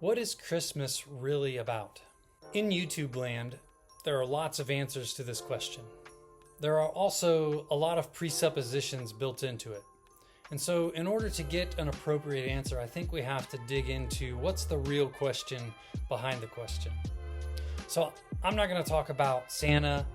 What is Christmas really about? In YouTube land, there are lots of answers to this question. There are also a lot of presuppositions built into it. And so in order to get an appropriate answer, I think we have to dig into what's the real question behind the question. So I'm not going to talk about Santa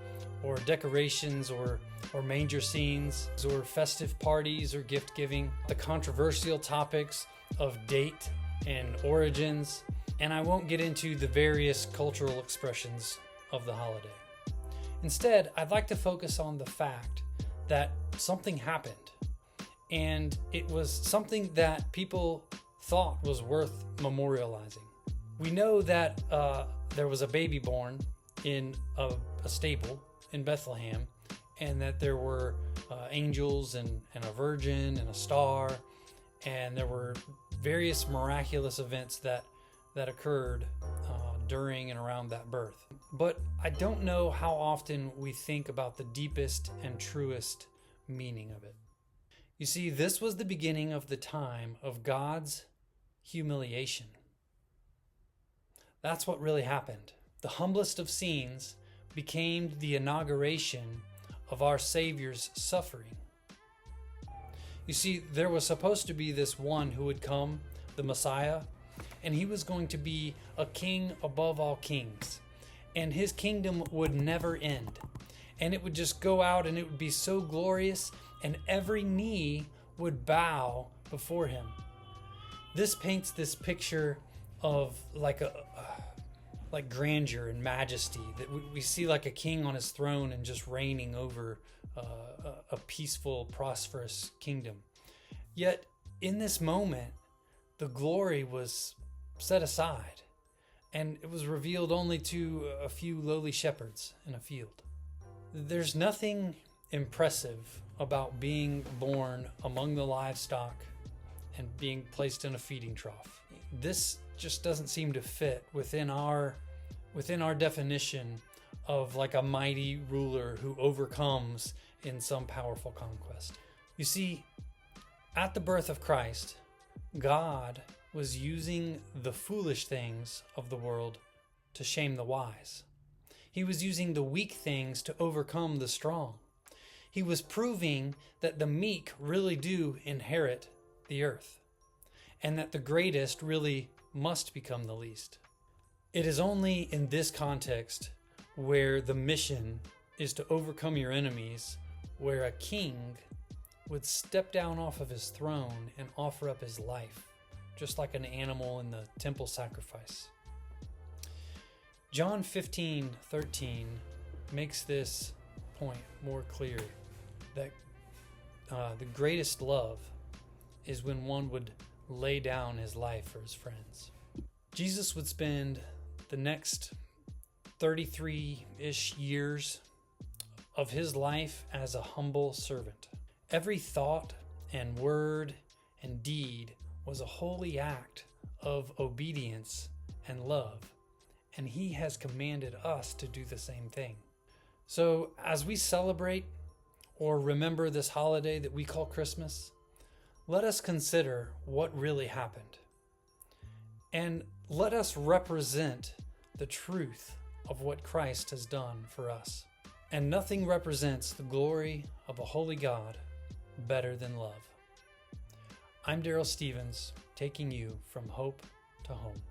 or decorations or manger scenes or festive parties or gift giving, the controversial topics of date and origins, and I won't get into the various cultural expressions of the holiday. Instead, I'd like to focus on the fact that something happened, and it was something that people thought was worth memorializing. We know that there was a baby born in a stable in Bethlehem, and that there were angels and a virgin and a star, and there were various miraculous events that occurred during and around that birth. But I don't know how often we think about the deepest and truest meaning of it. You see, this was the beginning of the time of God's humiliation. That's what really happened. The humblest of scenes became the inauguration of our Savior's suffering. You see, there was supposed to be this one who would come, the Messiah, and he was going to be a king above all kings, and his kingdom would never end, and it would just go out and it would be so glorious, and every knee would bow before him. This paints this picture of like grandeur and majesty, that we see like a king on his throne and just reigning over a peaceful, prosperous kingdom. Yet in this moment, the glory was set aside, and it was revealed only to a few lowly shepherds in a field. There's nothing impressive about being born among the livestock and being placed in a feeding trough. This just doesn't seem to fit within our definition of like a mighty ruler who overcomes in some powerful conquest. You see, at the birth of Christ, God was using the foolish things of the world to shame the wise. He was using the weak things to overcome the strong. He was proving that the meek really do inherit the earth, and that the greatest really must become the least. It is only in this context where the mission is to overcome your enemies, where a king would step down off of his throne and offer up his life, just like an animal in the temple sacrifice. John 15:13 makes this point more clear, that the greatest love is when one would lay down his life for his friends. Jesus would spend the next 33-ish years of his life as a humble servant. Every thought and word and deed was a holy act of obedience and love, and he has commanded us to do the same thing. So as we celebrate or remember this holiday that we call Christmas, let us consider what really happened, and let us represent the truth of what Christ has done for us. And nothing represents the glory of a holy God better than love. I'm Daryl Stevens, taking you from hope to home.